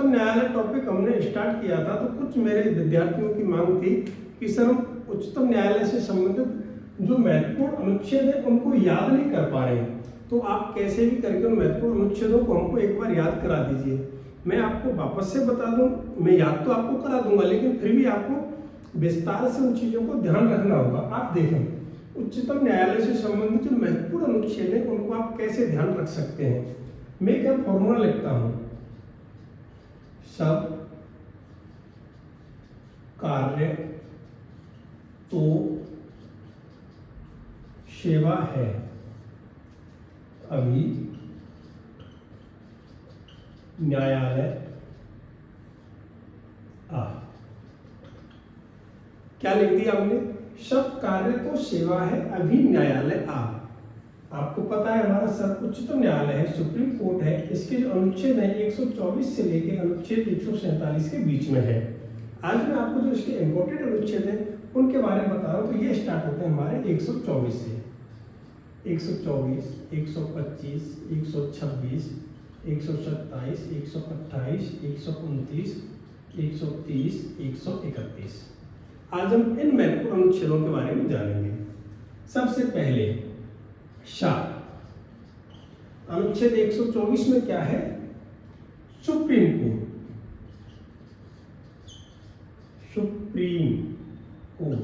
उच्चतम न्यायालय टॉपिक हमने स्टार्ट किया था तो कुछ मेरे विद्यार्थियों की मांग थी कि सर हम उच्चतम न्यायालय से संबंधित जो महत्वपूर्ण अनुच्छेद है उनको याद नहीं कर पा रहे हैं, तो आप कैसे भी करके उन महत्वपूर्ण अनुच्छेदों को हमको एक बार याद करा दीजिए। मैं आपको वापस से बता दूं, मैं याद तो आपको करा दूंगा लेकिन फिर भी आपको विस्तार से उन चीज़ों को ध्यान रखना होगा। आप देखें, उच्चतम न्यायालय से संबंधित जो महत्वपूर्ण अनुच्छेद है उनको आप कैसे ध्यान रख सकते हैं। मैं क्या फॉर्मूला लिखता हूं, सब कार्य तो सेवा है अभी न्यायालय आ। क्या लिख दिया हमने, सब कार्य तो सेवा है अभी न्यायालय आ। आपको पता है हमारा सब उच्चतम न्यायालय है, सुप्रीम कोर्ट है, इसके जो अनुच्छेद है 124 से लेकर अनुच्छेद 147 के बीच में है। आज मैं आपको जो इसके इम्पोर्टेंट अनुच्छेद हैं उनके बारे में बता रहा हूँ। तो ये स्टार्ट होते हैं हमारे 124 से, 124, 125, 126, 127, 128, 129, 130, 131। आज हम इन महत्वपूर्ण अनुच्छेदों के बारे में जानेंगे। सबसे पहले अनुच्छेद 124 में क्या है, सुप्रीम कोर्ट, सुप्रीम कोर्ट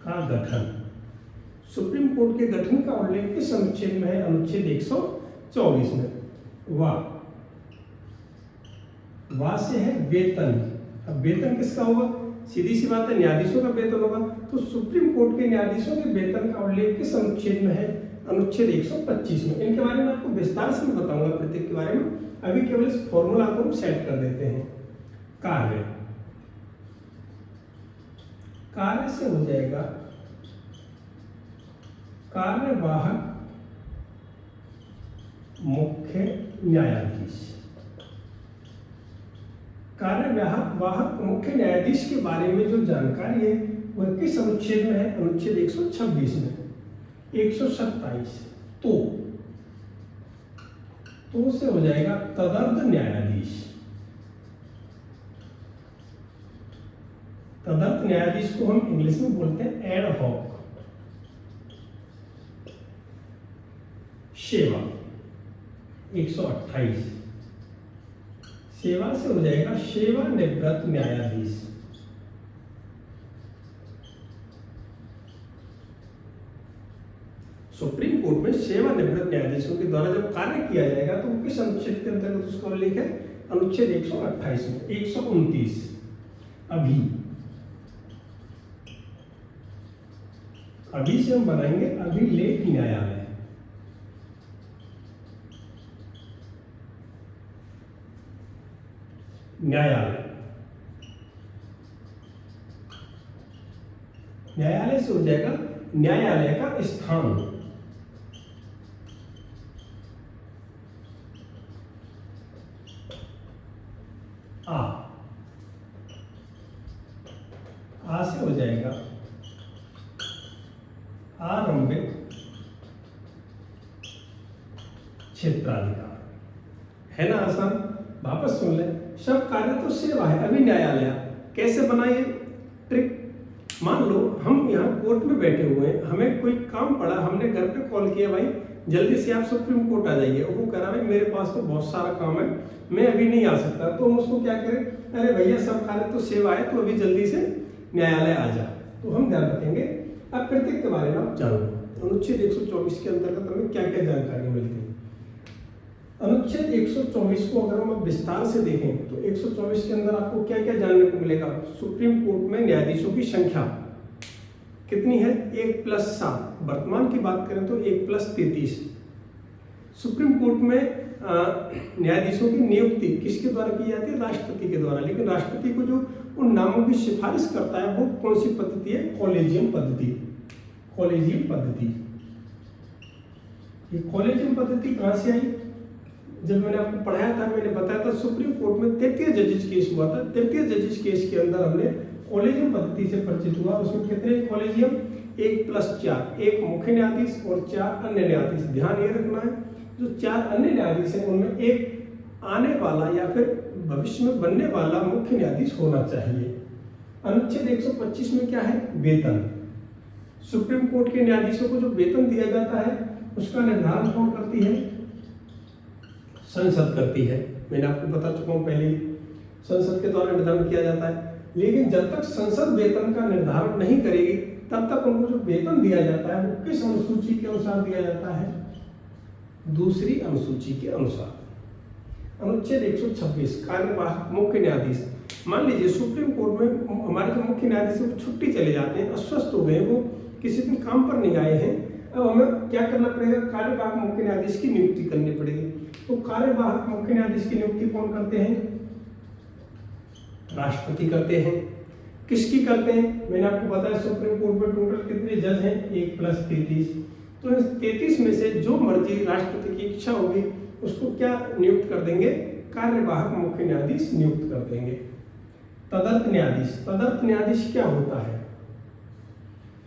का गठन। सुप्रीम कोर्ट के गठन का उल्लेख किस अनुच्छेद में है, अनुच्छेद 124 में। वाह से है वेतन। अब वेतन किसका होगा, सीधी सी बात है न्यायाधीशों का वेतन होगा। तो सुप्रीम कोर्ट के न्यायाधीशों के वेतन का उल्लेख किस अनुच्छेद में है, अनुच्छेद 125 में। इनके बारे में आपको विस्तार से बताऊंगा प्रत्येक के बारे में। अभी केवल इस फॉर्मूला को हम सेट कर देते हैं। कार्य, कार्य से हो जाएगा कार्यवाहक मुख्य न्यायाधीश। कार्यवाहक मुख्य न्यायाधीश के बारे में जो जानकारी है वह किस अनुच्छेद में है, अनुच्छेद 126 में। 127 तो से हो जाएगा तदर्थ न्यायाधीश। तदर्थ न्यायाधीश को हम इंग्लिश में बोलते हैं एड हॉक। सेवा 128, सेवा से हो जाएगा सेवानिवृत्त न्यायाधीश। सुप्रीम कोर्ट में सेवानिवृत्त न्यायाधीशों के द्वारा जब कार्य किया जाएगा तो किस अनुच्छेद के अंतर्गत उसका उल्लेख है, अनुच्छेद 128 में। 129 अभी से हम बनाएंगे अभिलेख न्यायालय। न्यायालय से हो जाएगा न्यायालय का स्थान। आ से हो जाएगा आरंभिक क्षेत्राधिकार। है ना आसान, वापस सुन ले। सब कार्य तो सेवा है अभी न्यायालय। कैसे बनाइए ट्रिक, मान लो हम यहाँ कोर्ट में बैठे हुए हैं, हमें कोई काम पड़ा, हमने घर पे कॉल किया भाई जल्दी से आप सुप्रीम कोर्ट आ जाइए, और वो कह रहा भाई मेरे पास तो बहुत सारा काम है मैं अभी नहीं आ सकता। तो हम उसको क्या करें, अरे भैया सब कार्य तो सेवा है तो अभी जल्दी से न्यायालय आ जा। तो हम ध्यान रखेंगे। अब प्रत्येक के बारे में आप जानो, अनुच्छेद 124 के अंतर्गत हमें क्या क्या जानकारी मिलती है। अनुच्छेद 124 को अगर हम विस्तार से देखें तो 124 के अंदर आपको क्या क्या जानने को मिलेगा। सुप्रीम कोर्ट में न्यायाधीशों की संख्या कितनी है, 1+7। वर्तमान की बात करें तो 1+33। सुप्रीम कोर्ट में न्यायाधीशों की नियुक्ति किसके द्वारा की जाती है, राष्ट्रपति के द्वारा। लेकिन राष्ट्रपति को जो उन नामों की सिफारिश करता है वो कौन सी पद्धति है, कॉलेजियम पद्धति। कॉलेजियम पद्धति, ये कॉलेजियम पद्धति कहां से आई, जब मैंने आपको पढ़ाया था मैंने बताया था सुप्रीम कोर्ट में 33 जजेस केस हुआ था। 33 जजेस केस के अंदर हमने कॉलेजियम पद्धति से परिचित हुआ। उसमें कितने कॉलेजियम, 1+4, एक मुख्य न्यायाधीश और 4 अन्य न्यायाधीश। ध्यान ये रखना है जो 4 अन्य न्यायाधीश हैं उनमें एक आने वाला या फिर भविष्य में बनने वाला मुख्य न्यायाधीश होना चाहिए। अनुच्छेद 125 में क्या है? वेतन। सुप्रीम कोर्ट के न्यायाधीशों को जो वेतन दिया जाता है उसका निर्धारण कौन करती है? संसद करती है। मैंने आपको बता चुका हूं पहले, संसद के द्वारा निर्धारण किया जाता है। लेकिन जब तक संसद वेतन का निर्धारण नहीं करेगी तब तक उनको जो वेतन दिया जाता है वो किस अनुसूची के अनुसार दिया जाता है? दूसरी अनुसूची के अनुसार। अनुच्छेद 126 कार्यवाहक मुख्य न्यायाधीश। मान लीजिए सुप्रीम कोर्ट में हमारे जो मुख्य न्यायाधीश वो छुट्टी चले जाते हैं, अस्वस्थ हो गए, वो किसी दिन काम पर नहीं आए हैं, अब हमें क्या करना पड़ेगा? कार्यवाहक मुख्य न्यायाधीश की नियुक्ति करनी पड़ेगी। तो कार्यवाहक मुख्य न्यायाधीश की नियुक्ति कौन करते हैं? राष्ट्रपति करते हैं। किसकी करते हैं? मैंने आपको बताया सुप्रीम कोर्ट में टोटल कितने जज हैं? 1 + 33। तो इस 33 में से जो मर्जी राष्ट्रपति की इच्छा होगी उसको क्या नियुक्त कर देंगे? कार्यवाहक मुख्य न्यायाधीश नियुक्त कर देंगे। तदर्थ न्यायाधीश। तदर्थ न्यायाधीश क्या होता है?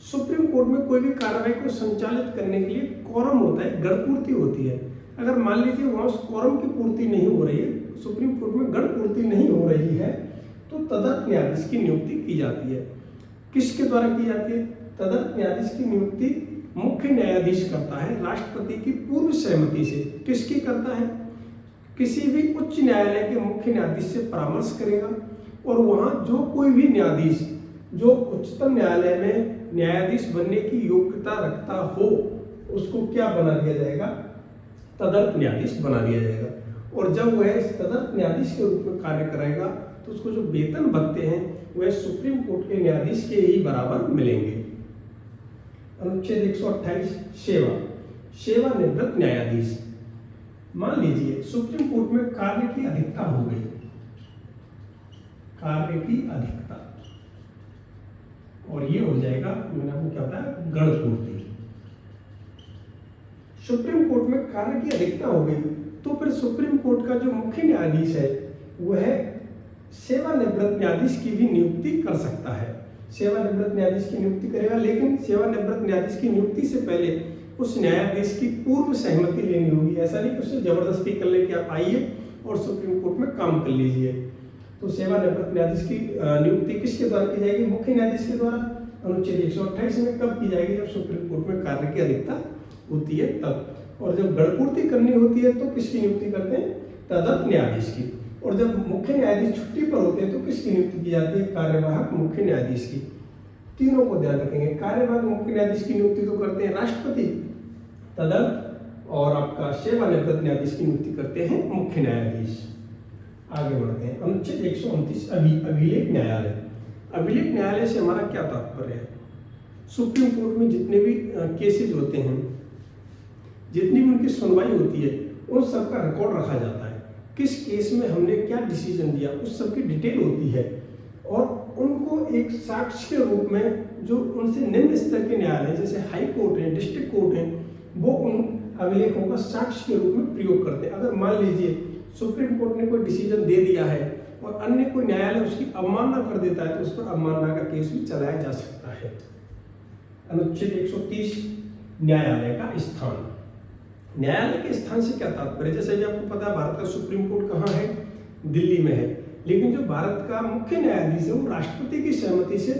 सुप्रीम कोर्ट में कोई भी कार्रवाई को संचालित करने के लिए कोरम होता है, गणपूर्ति होती है। अगर मान लीजिए वहां उस कोरम की पूर्ति नहीं हो रही है, सुप्रीम कोर्ट में गणपूर्ति नहीं हो रही है, तो तदर्थ न्यायाधीश की नियुक्ति की जाती है। किसके द्वारा की जाती है? तदर्थ न्यायाधीश की नियुक्ति मुख्य न्यायाधीश करता है राष्ट्रपति की पूर्व सहमति से। किसकी करता है? किसी भी उच्च न्यायालय के मुख्य न्यायाधीश से परामर्श करेगा और वहां जो कोई भी न्यायाधीश जो उच्चतम न्यायालय में न्यायाधीश बनने की योग्यता रखता हो उसको क्या बना दिया जाएगा? तदर्थ न्यायाधीश बना दिया जाएगा। और जब वह इस तदर्थ न्यायाधीश के रूप में कार्य कराएगा तो उसको जो वेतन भत्ते हैं वह सुप्रीम कोर्ट के न्यायाधीश के ही बराबर मिलेंगे। अनुच्छेद 128 सेवा। सेवानिवृत्त न्यायाधीश। मान लीजिए सुप्रीम कोर्ट में कार्य की अधिकता हो गई, कार्य की अधिकता, और ये हो जाएगा, मैंने आपको क्या बताया, गणपूर्ति। सुप्रीम कोर्ट में कार्य की अधिकता हो गई तो फिर सुप्रीम कोर्ट का जो मुख्य न्यायाधीश है वह सेवानिवृत्त न्यायाधीश की भी नियुक्ति कर सकता है। सेवानिवृत्त न्यायाधीश की नियुक्ति करेगा, लेकिन सेवानिवृत्त न्यायाधीश की नियुक्ति से पहले उस न्यायाधीश की पूर्व सहमति लेनी होगी। ऐसा नहीं कि उससे जबरदस्ती कर ले कि आप आइए और सुप्रीम कोर्ट में काम कर लीजिए। तो सेवानिवृत्त न्यायाधीश की नियुक्ति किसके द्वारा की जाएगी? मुख्य न्यायाधीश के द्वारा। अनुच्छेद 128 में कब की जाएगी? जब सुप्रीम कोर्ट में कार्य की अधिकता होती है तब। और जब गणपूर्ति करनी होती है तो किसकी नियुक्ति करते हैं? तदर्थ न्यायाधीश की। और जब मुख्य न्यायाधीश छुट्टी पर होते हैं तो किसकी नियुक्ति की जाती है? कार्यवाहक मुख्य न्यायाधीश की। तीनों को ध्यान रखेंगे। कार्यवाहक मुख्य न्यायाधीश की नियुक्ति तो करते हैं राष्ट्रपति, तदर्थ और आपका सेवानिवृत्त न्यायाधीश की नियुक्ति करते हैं मुख्य न्यायाधीश। आगे बढ़ते हैं। अनुच्छेद 129 अभिलेख न्यायालय। अभिलेख न्यायालय से हमारा क्या तात्पर्य है? सुप्रीम कोर्ट में जितने भी केसेज होते हैं, जितनी भी उनकी सुनवाई होती है, उन सबका रिकॉर्ड रखा जाता है। किस केस में हमने क्या डिसीजन दिया उस सब की डिटेल होती है और उनको एक साक्ष्य के रूप में जो उनसे निम्न स्तर के न्यायालय जैसे हाई कोर्ट है, डिस्ट्रिक्ट कोर्ट है, वो उन अभिलेखों का साक्ष्य के रूप में प्रयोग करते हैं। अगर मान लीजिए सुप्रीम कोर्ट ने कोई डिसीजन दे दिया है और अन्य कोई न्यायालय उसकी अवमानना कर देता है तो उस पर अवमानना का केस भी चलाया जा सकता है। अनुच्छेद 130 न्यायालय का स्थान। न्यायालय के स्थान से क्या तात्पर्य? जैसे कि आपको पता है भारत का सुप्रीम कोर्ट कहाँ है? दिल्ली में है। लेकिन जो भारत का मुख्य न्यायाधीश है वो राष्ट्रपति की सहमति से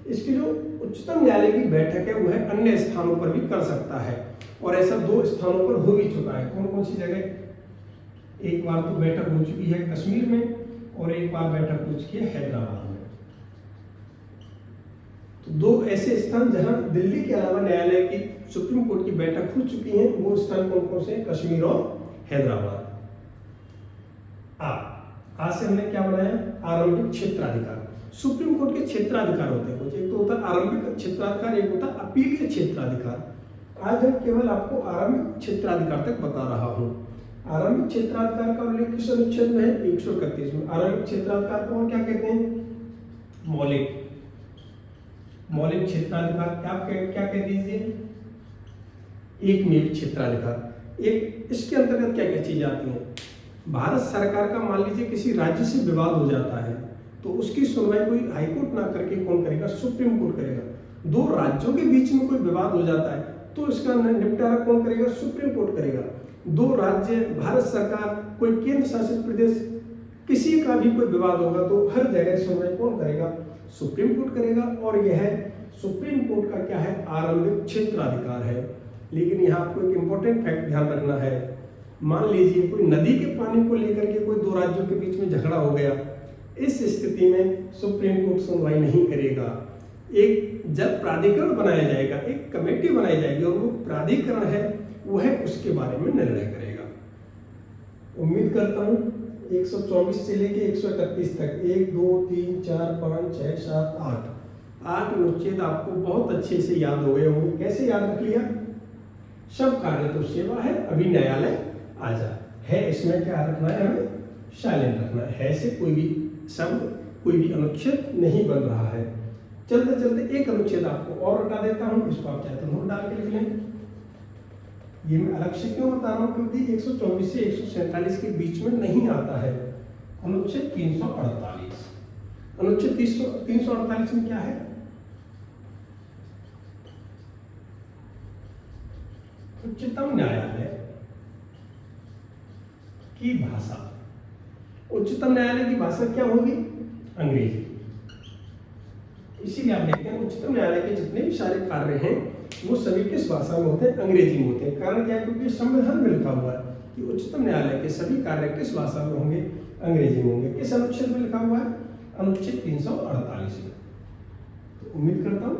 इसकी जो उच्चतम न्यायालय की बैठक है वह अन्य स्थानों पर भी कर सकता है। और ऐसा 2 स्थानों पर हो भी चुका है। कौन कौन सी जगह? एक बार तो बैठक हो चुकी है कश्मीर में और एक बार बैठक हो चुकी है हैदराबाद में। तो 2 ऐसे स्थान जहां दिल्ली के अलावा न्यायालय की सुप्रीम कोर्ट की बैठक हो चुकी है, वो स्थान कौन कौन से? कश्मीर और हैदराबाद। आज से हमने क्या बनाया? आरंभिक क्षेत्राधिकार। सुप्रीम कोर्ट के क्षेत्राधिकार होते हैं कुछ, एक तो होता है आरंभिक क्षेत्राधिकार, एक होता है अपीलीय क्षेत्राधिकार। आज हम केवल आपको आरंभिक क्षेत्राधिकार तक बता रहा हूं। आरंभिक क्षेत्राधिकार का उल्लेख किस अनुच्छेद में है? 131 में। आरंभिक क्षेत्राधिकार को क्या कहते हैं? मौलिक क्षेत्राधिकार। आप क्या कह दीजिए? एकमेव क्षेत्राधिकार। एक इसके अंतर्गत क्या क्या चीजें आती हैं? भारत सरकार का मान लीजिए किसी राज्य से विवाद हो जाता है तो उसकी सुनवाई कोई हाईकोर्ट ना करके कौन करेगा? सुप्रीम कोर्ट करेगा। 2 राज्यों के बीच में कोई विवाद हो जाता है तो इसका निपटारा कौन करेगा? सुप्रीम कोर्ट करेगा। दो राज्य, भारत सरकार, कोई केंद्र शासित प्रदेश, किसी का भी कोई विवाद होगा तो हर जगह सुनवाई कौन करेगा? सुप्रीम कोर्ट करेगा। और यह सुप्रीम कोर्ट का क्या है? आरंभिक क्षेत्राधिकार है। लेकिन यहाँ आपको एक इंपॉर्टेंट फैक्ट ध्यान रखना है। मान लीजिए कोई नदी के पानी को लेकर के कोई दो राज्यों के बीच में झगड़ा हो गया, इस स्थिति में सुप्रीम कोर्ट सुनवाई नहीं करेगा। एक जब प्राधिकरण बनाया जाएगा, एक कमेटी बनाई जाएगी और वो प्राधिकरण है वह उसके बारे में निर्णय करेगा। उम्मीद करता हूँ 124 से लेके 131 तक 1 2 3 4 5 6 7 8 अनुच्छेद आपको बहुत अच्छे से याद हो गए होंगे। कैसे याद रख लिया? शब कार्य तो सेवा है, अभी न्यायालय आजा है, इसमें क्या रखना है? हमें साइलेंट रखना है से कोई भी शब्द, कोई भी अनुच्छेद नहीं बन रहा है। चलते चलते एक अनुच्छेद आपको और हटा देता हूं, इसको आप चाहे तो नोट डाल के लिख लें। ये मैं अलग से क्यों बता रहा हूं? क्योंकि 124 से 147 के बीच में नहीं आता है। अनुच्छेद 348, अनुच्छेद 348 में क्या है? उच्चतम न्यायालय की भाषा। उच्चतम न्यायालय की भाषा क्या होगी? अंग्रेजी। इसीलिए आप देखते हैं उच्चतम न्यायालय के जितने भी सारे कार्य हैं वो सभी किस भाषा में होते हैं? अंग्रेजी में होते हैं। कारण क्या है? क्योंकि संविधान में लिखा हुआ है कि उच्चतम न्यायालय के सभी कार्य किस भाषा में होंगे? अंग्रेजी में होंगे। किस अनुच्छेद में लिखा हुआ है? अनुच्छेद 348 में। तो उम्मीद करता हूँ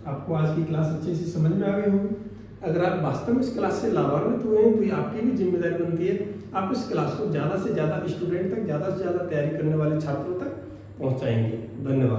आपको आज की क्लास अच्छे से समझ में आ गई होगी। अगर आप वास्तव में इस क्लास से लाभान्वित हुए हैं तो ये आपकी भी जिम्मेदारी बनती है आप इस क्लास को ज़्यादा से ज़्यादा स्टूडेंट तक, ज़्यादा से ज़्यादा तैयारी करने वाले छात्रों तक पहुँचाएंगे। धन्यवाद।